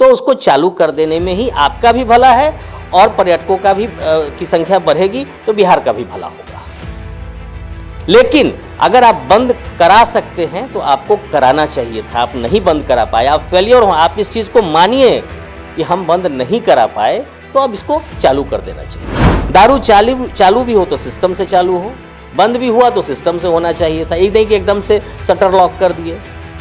तो उसको चालू कर देने में ही आपका भी भला है और पर्यटकों का भी की संख्या बढ़ेगी तो बिहार का भी भला होगा। लेकिन अगर आप बंद करा सकते हैं तो आपको कराना चाहिए था, आप नहीं बंद करा पाए, आप फेलियर हो, आप इस चीज़ को मानिए कि हम बंद नहीं करा पाए तो अब इसको चालू कर देना चाहिए। दारू चालू भी हो तो सिस्टम से चालू हो, बंद भी हुआ तो सिस्टम से होना चाहिए था। ये नहीं कि एकदम से शटर लॉक कर दिए,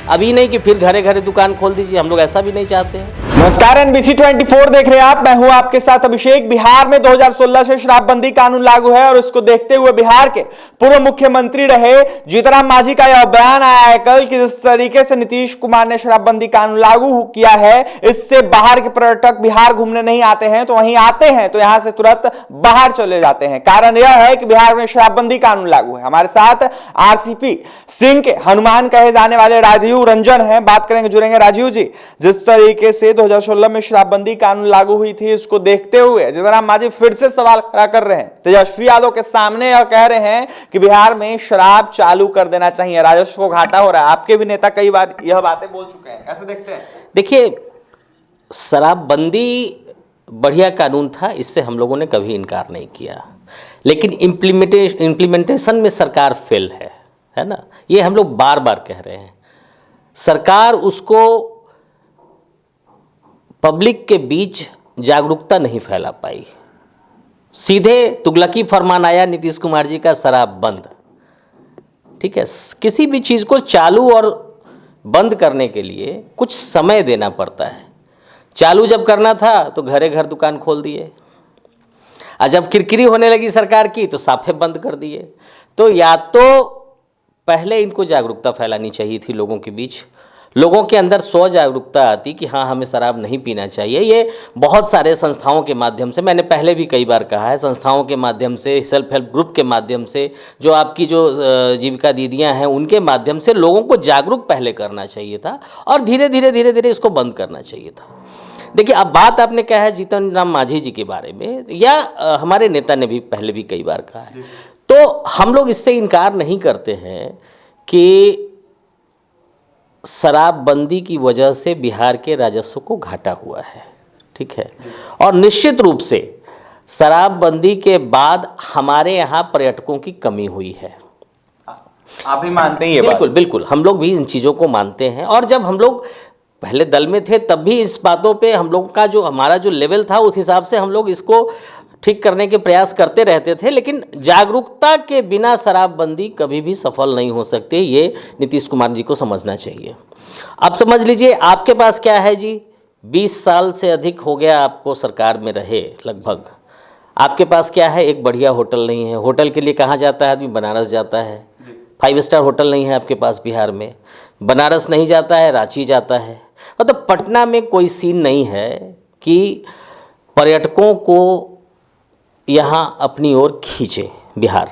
अभी नहीं कि फिर घरे घरे दुकान खोल दीजिए, हम लोग ऐसा भी नहीं चाहते हैं। नमस्कार, NBC 24 देख रहे हैं आप, मैं हूं आपके साथ अभिषेक। बिहार में 2016 से शराबबंदी कानून लागू है और इसको देखते हुए बिहार के पूर्व मुख्यमंत्री रहे जीतन मांझी का यह बयान आया है कल कि जिस तरीके से नीतीश कुमार ने शराबबंदी कानून लागू किया है, इससे बाहर के पर्यटक बिहार घूमने नहीं आते हैं, तो वहीं आते हैं तो यहां से तुरंत बाहर चले जाते हैं। कारण यह है कि बिहार में शराबबंदी कानून लागू है। हमारे साथ RCP सिंह के हनुमान कहे जाने वाले राजीव रंजन हैं, बात करेंगे, जुड़ेंगे। राजीव जी, जिस तरीके से 2016 में शराबबंदी कानून लागू हुई थी, इसको देखते हुए जीतन मांझी फिर से सवाल खड़ा कर रहे हैं तेजस्वी यादव के सामने और कह रहे हैं कि बिहार में शराब चालू कर देना चाहिए, राजस्व को घाटा हो रहा है। आपके भी नेता कई बार यह बातें बोल चुके हैं, कैसे देखते हैं? देखिए, शराबबंदी बढ़िया कानून था, इससे हम लोगों ने कभी इनकार नहीं किया, लेकिन इम्प्लीमेंटेशन में सरकार फेल है ना, ये हम लोग बार बार कह रहे हैं। सरकार उसको पब्लिक के बीच जागरूकता नहीं फैला पाई। सीधे तुगलकी फरमान आया नीतीश कुमार जी का, शराब बंद। ठीक है, किसी भी चीज़ को चालू और बंद करने के लिए कुछ समय देना पड़ता है। चालू जब करना था तो घरे घर दुकान खोल दिए, और जब किरकिरी होने लगी सरकार की तो साफे बंद कर दिए। तो या तो पहले इनको जागरूकता फैलानी चाहिए थी लोगों के बीच, लोगों के अंदर स्व जागरूकता आती कि हाँ, हमें शराब नहीं पीना चाहिए। ये बहुत सारे संस्थाओं के माध्यम से, मैंने पहले भी कई बार कहा है, संस्थाओं के माध्यम से, सेल्फ हेल्प ग्रुप के माध्यम से, जो आपकी जो जीविका दीदियां हैं उनके माध्यम से लोगों को जागरूक पहले करना चाहिए था और धीरे धीरे इसको बंद करना चाहिए था। देखिए, अब बात आपने कहा है जीतन राम मांझी जी के बारे में, या हमारे नेता ने भी पहले भी कई बार कहा है, तो हम लोग इससे इनकार नहीं करते हैं कि शराबबंदी की वजह से बिहार के राजस्व को घाटा हुआ है। ठीक है, और निश्चित रूप से शराबबंदी के बाद हमारे यहाँ पर्यटकों की कमी हुई है। आप भी मानते हैं ये बात? बिल्कुल बिल्कुल, हम लोग भी इन चीज़ों को मानते हैं। और जब हम लोग पहले दल में थे तब भी इस बातों पे हम लोग का जो हमारा जो लेवल था उस हिसाब से हम लोग इसको ठीक करने के प्रयास करते रहते थे, लेकिन जागरूकता के बिना शराबबंदी कभी भी सफल नहीं हो सकती, ये नीतीश कुमार जी को समझना चाहिए। अब समझ लीजिए, आपके पास क्या है जी, 20 साल से अधिक हो गया आपको सरकार में रहे लगभग, आपके पास क्या है, एक बढ़िया होटल नहीं है। होटल के लिए कहाँ जाता है आदमी? बनारस जाता है। 5 स्टार होटल नहीं है आपके पास बिहार में, बनारस नहीं जाता है, रांची जाता है। मतलब पटना में कोई सीन नहीं है कि पर्यटकों को यहाँ अपनी ओर खींचे बिहार।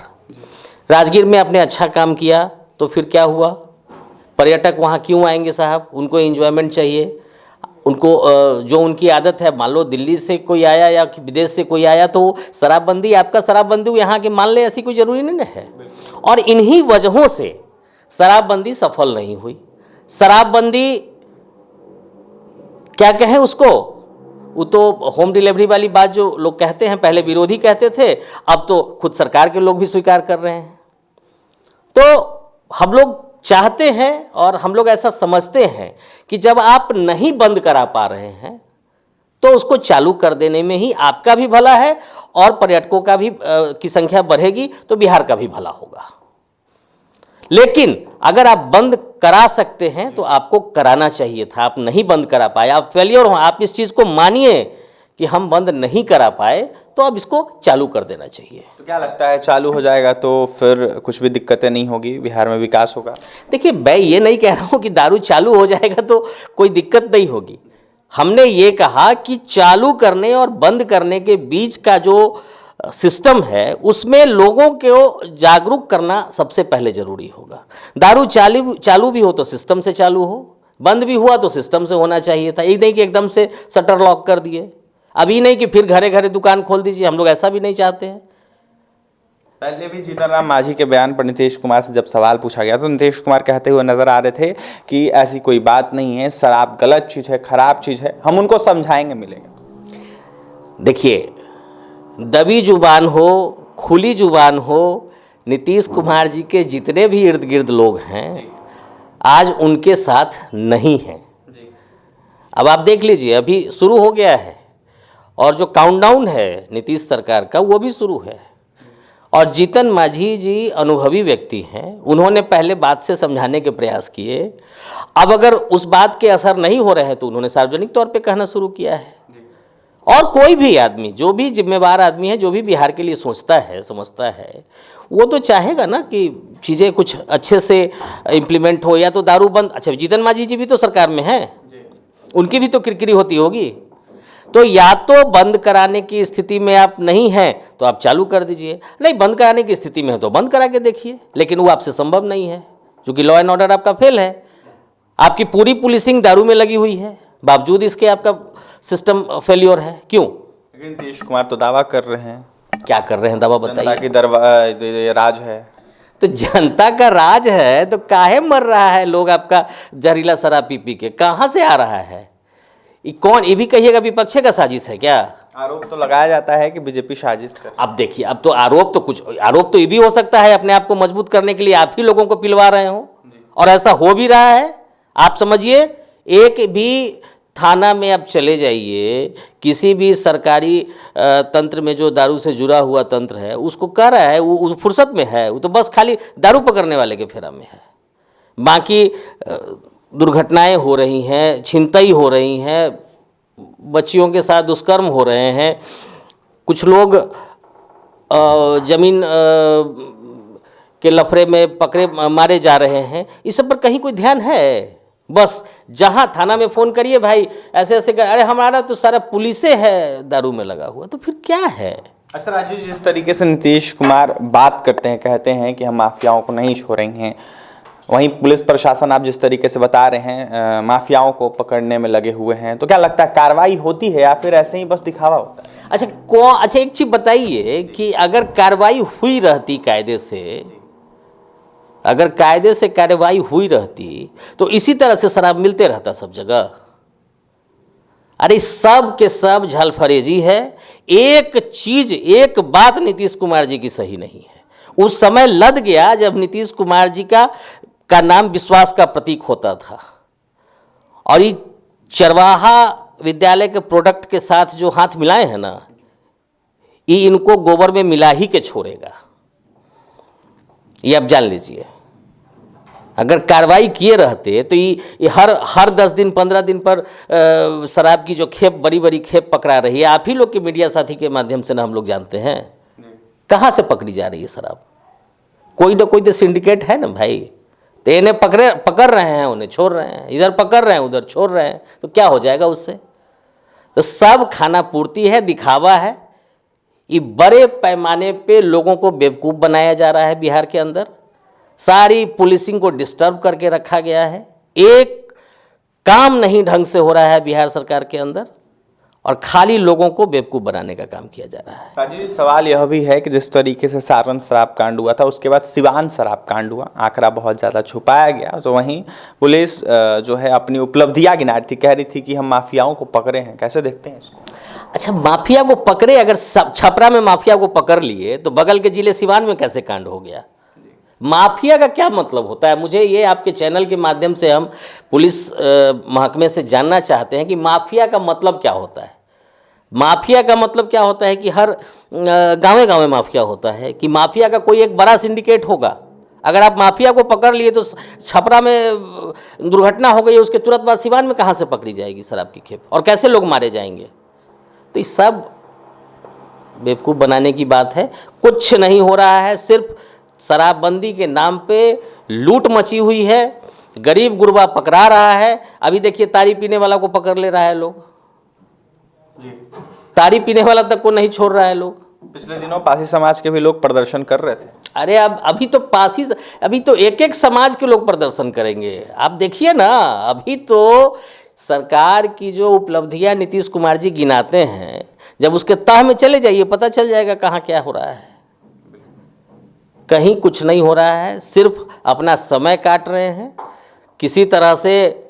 राजगीर में आपने अच्छा काम किया तो फिर क्या हुआ? पर्यटक वहाँ क्यों आएंगे साहब? उनको एंजॉयमेंट चाहिए, उनको जो उनकी आदत है, मान लो दिल्ली से कोई आया या विदेश से कोई आया तो शराबबंदी, आपका शराबबंदी यहाँ के मान ले, ऐसी कोई ज़रूरी नहीं है। और इन्हीं वजहों से शराबबंदी सफल नहीं हुई। शराबबंदी क्या कहें उसको, वो तो होम डिलीवरी वाली बात जो लोग कहते हैं, पहले विरोधी कहते थे, अब तो खुद सरकार के लोग भी स्वीकार कर रहे हैं। तो हम लोग चाहते हैं और हम लोग ऐसा समझते हैं कि जब आप नहीं बंद करा पा रहे हैं तो उसको चालू कर देने में ही आपका भी भला है और पर्यटकों का भी की संख्या बढ़ेगी तो बिहार का भी भला होगा। लेकिन अगर आप बंद करा सकते हैं तो आपको कराना चाहिए था, आप नहीं बंद करा पाए, आप फेलियर हो, आप इस चीज़ को मानिए कि हम बंद नहीं करा पाए तो अब इसको चालू कर देना चाहिए। तो क्या लगता है, चालू हो जाएगा तो फिर कुछ भी दिक्कतें नहीं होगी, बिहार में विकास होगा? देखिए, मैं ये नहीं कह रहा हूँ कि दारू चालू हो जाएगा तो कोई दिक्कत नहीं होगी। हमने ये कहा कि चालू करने और बंद करने के बीच का जो सिस्टम है उसमें लोगों को जागरूक करना सबसे पहले ज़रूरी होगा। दारू चालू भी हो तो सिस्टम से चालू हो, बंद भी हुआ तो सिस्टम से होना चाहिए था। ये नहीं कि एकदम से शटर लॉक कर दिए, अभी नहीं कि फिर घरे घरे दुकान खोल दीजिए, हम लोग ऐसा भी नहीं चाहते हैं। पहले भी जीतन राम मांझी के बयान पर नीतीश कुमार से जब सवाल पूछा गया तो नीतीश कुमार कहते हुए नजर आ रहे थे कि ऐसी कोई बात नहीं है, शराब गलत चीज है, खराब चीज है, हम उनको समझाएंगे, मिलेगा। देखिए, दबी जुबान हो, खुली जुबान हो, नीतीश कुमार जी के जितने भी इर्द गिर्द लोग हैं आज उनके साथ नहीं हैं। अब आप देख लीजिए, अभी शुरू हो गया है और जो काउंटडाउन है नीतीश सरकार का वो भी शुरू है। और जीतन मांझी जी अनुभवी व्यक्ति हैं, उन्होंने पहले बात से समझाने के प्रयास किए। अब अगर उस बात के असर नहीं हो रहे हैं तो उन्होंने सार्वजनिक तौर पे कहना शुरू किया है। और कोई भी आदमी, जो भी जिम्मेवार आदमी है, जो भी बिहार के लिए सोचता है, समझता है, वो तो चाहेगा ना कि चीज़ें कुछ अच्छे से इम्प्लीमेंट हो। या तो दारू बंद, अच्छा जीतन मांझी जी भी तो सरकार में हैं, उनकी भी तो किरकिरी होती होगी। तो या तो बंद कराने की स्थिति में आप नहीं हैं तो आप चालू कर दीजिए, नहीं बंद कराने की स्थिति में है तो बंद करा के देखिए। लेकिन वो आपसे संभव नहीं है क्योंकि लॉ एंड ऑर्डर आपका फेल है। आपकी पूरी पुलिसिंग दारू में लगी हुई है, बावजूद इसके आपका सिस्टम फेल्योर है। क्यों? लेकिन नीतीश कुमार तो दावा कर रहे हैं। क्या कर रहे हैं दावा बताइए? कि राज है। तो जनता का राज है तो काहे मर रहा है लोग आपका जहरीला शराब पी पी के? कहाँ से आ रहा है? ये कौन? ये भी कहिएगा विपक्ष का साजिश है क्या? आरोप तो लगाया जाता है कि बीजेपी साजिश कर। अब देखिए, अब तो आरोप तो ये भी हो सकता है अपने आप को मजबूत करने के लिए आप ही लोगों को पिलवा रहे हो, और ऐसा हो भी रहा है। आप समझिए, एक भी थाना में आप चले जाइए, किसी भी सरकारी तंत्र में जो दारू से जुड़ा हुआ तंत्र है उसको कह रहा है वो फुर्सत में है, वो तो बस खाली दारू पकड़ने वाले के फेरा में है। बाकी दुर्घटनाएं हो रही हैं, छिनतई हो रही हैं, बच्चियों के साथ दुष्कर्म हो रहे हैं, कुछ लोग जमीन के लफड़े में पकड़े मारे जा रहे हैं। इस सब पर कहीं कोई ध्यान है? बस जहां थाना में फ़ोन करिए, भाई ऐसे ऐसे कर, अरे हमारा तो सारा पुलिसे है दारू में लगा हुआ, तो फिर क्या है? अच्छा राजू, जिस तरीके से नीतीश कुमार बात करते हैं, कहते हैं कि हम माफियाओं को नहीं छोड़ेंगे, वहीं पुलिस प्रशासन आप जिस तरीके से बता रहे हैं माफियाओं को पकड़ने में लगे हुए हैं, तो क्या लगता है कार्रवाई होती है या फिर ऐसे ही बस दिखावा होता है? अच्छा एक चीज़ बताइए कि अगर कार्रवाई हुई रहती कायदे से, अगर कायदे से कार्रवाई हुई रहती तो इसी तरह से शराब मिलते रहता सब जगह? अरे सब के सब झलफरेजी है। एक बात नीतीश कुमार जी की सही नहीं है। उस समय लद गया जब नीतीश कुमार जी का नाम विश्वास का प्रतीक होता था, और ये चरवाहा विद्यालय के प्रोडक्ट के साथ जो हाथ मिलाए हैं ना, ये इनको गोबर में मिला ही के छोड़ेगा, ये आप जान लीजिए। अगर कार्रवाई किए रहते तो ये हर 10 दिन 15 दिन पर शराब की जो खेप, बड़ी बड़ी खेप पकड़ा रही है, आप ही लोग के मीडिया साथी के माध्यम से ना हम लोग जानते हैं कहाँ से पकड़ी जा रही है शराब। कोई ना कोई तो सिंडिकेट है ना भाई, तो इन्हें पकड़ रहे हैं, उन्हें छोड़ रहे हैं, इधर पकड़ रहे हैं उधर छोड़ रहे हैं, तो क्या हो जाएगा उससे? तो सब खाना पूर्ति है, दिखावा है। ये बड़े पैमाने पे लोगों को बेवकूफ़ बनाया जा रहा है बिहार के अंदर। सारी पुलिसिंग को डिस्टर्ब करके रखा गया है, एक काम नहीं ढंग से हो रहा है बिहार सरकार के अंदर, और खाली लोगों को बेवकूफ़ बनाने का काम किया जा रहा है। राजू जी, सवाल यह भी है कि जिस तरीके से सारण शराब कांड हुआ था, उसके बाद सिवान शराब कांड हुआ, आंकड़ा बहुत ज़्यादा छुपाया गया, तो वहीं पुलिस जो है अपनी उपलब्धियां गिना रही थी, कह रही थी कि हम माफियाओं को पकड़े हैं। कैसे देखते हैं इसको? अच्छा, माफिया को पकड़े, अगर छपरा में माफिया को पकड़ लिए तो बगल के जिले सिवान में कैसे कांड हो गया? माफिया का क्या मतलब होता है? मुझे ये आपके चैनल के माध्यम से हम पुलिस महकमे से जानना चाहते हैं कि माफिया का मतलब क्या होता है। माफिया का मतलब क्या होता है कि हर गाँव गाँव माफिया होता है, कि माफिया का कोई एक बड़ा सिंडिकेट होगा। अगर आप माफिया को पकड़ लिए तो छपरा में दुर्घटना हो गई, उसके तुरंत बाद सिवान में कहाँ से पकड़ी जाएगी शराब की खेप, और कैसे लोग मारे जाएंगे? तो ये सब बेवकूफ़ बनाने की बात है। कुछ नहीं हो रहा है, सिर्फ शराबबंदी के नाम पे लूट मची हुई है, गरीब गुरबा पकड़ा रहा है। अभी देखिए, तारी पीने वाला को पकड़ ले रहा है लोग, तारी पीने वाला तक को नहीं छोड़ रहा है लोग। पिछले दिनों पासी समाज के भी लोग प्रदर्शन कर रहे थे। अरे अब अभी तो एक एक समाज के लोग प्रदर्शन करेंगे। आप देखिए ना, अभी तो सरकार की जो उपलब्धियां नीतीश कुमार जी गिनाते हैं, जब उसके तह में चले जाइए पता चल जाएगा कहाँ क्या हो रहा है। कहीं कुछ नहीं हो रहा है, सिर्फ अपना समय काट रहे हैं किसी तरह से।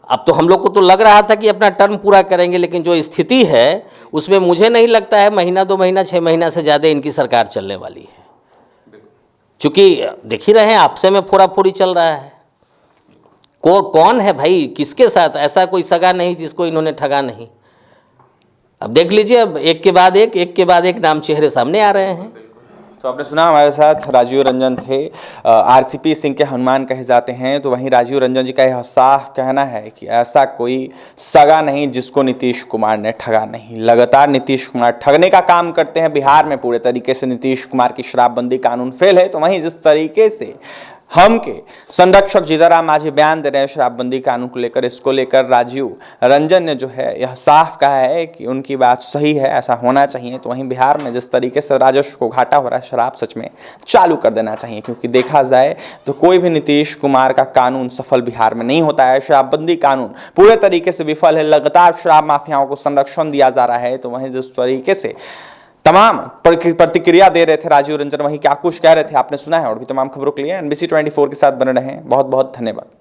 अब तो हम लोग को तो लग रहा था कि अपना टर्म पूरा करेंगे, लेकिन जो स्थिति है उसमें मुझे नहीं लगता है महीना 2 महीना 6 महीना से ज़्यादा इनकी सरकार चलने वाली है। क्योंकि देख ही रहे हैं आपसे में फोड़ाफोड़ी चल रहा है। कौन है भाई, किसके साथ? ऐसा कोई सगा नहीं जिसको इन्होंने ठगा नहीं। अब देख लीजिए, अब एक के बाद एक नाम चेहरे सामने आ रहे हैं। तो आपने सुना हमारे साथ राजीव रंजन थे, आरसीपी सिंह के हनुमान कहे जाते हैं। तो वहीं राजीव रंजन जी का यह साफ कहना है कि ऐसा कोई सगा नहीं जिसको नीतीश कुमार ने ठगा नहीं। लगातार नीतीश कुमार ठगने का काम करते हैं। बिहार में पूरे तरीके से नीतीश कुमार की शराबबंदी कानून फेल है। तो वहीं जिस तरीके से हम के संरक्षक जीतनराम मांझी बयान दे रहे हैं शराबबंदी कानून को लेकर, इसको लेकर राजीव रंजन ने जो है यह साफ कहा है कि उनकी बात सही है, ऐसा होना चाहिए। तो वहीं बिहार में जिस तरीके से राजस्व को घाटा हो रहा है, शराब सच में चालू कर देना चाहिए। क्योंकि देखा जाए तो कोई भी नीतीश कुमार का कानून सफल बिहार में नहीं होता है। शराबबंदी कानून पूरे तरीके से विफल है। लगातार शराब माफियाओं को संरक्षण दिया जा रहा है। तो वहीं जिस तरीके से तमाम प्रतिक्रिया दे रहे थे राजीव रंजन, वहीं क्या कुछ कह रहे थे आपने सुना है। और भी तमाम खबरों के लिए NBC 24 के साथ बने रहें। बहुत बहुत धन्यवाद।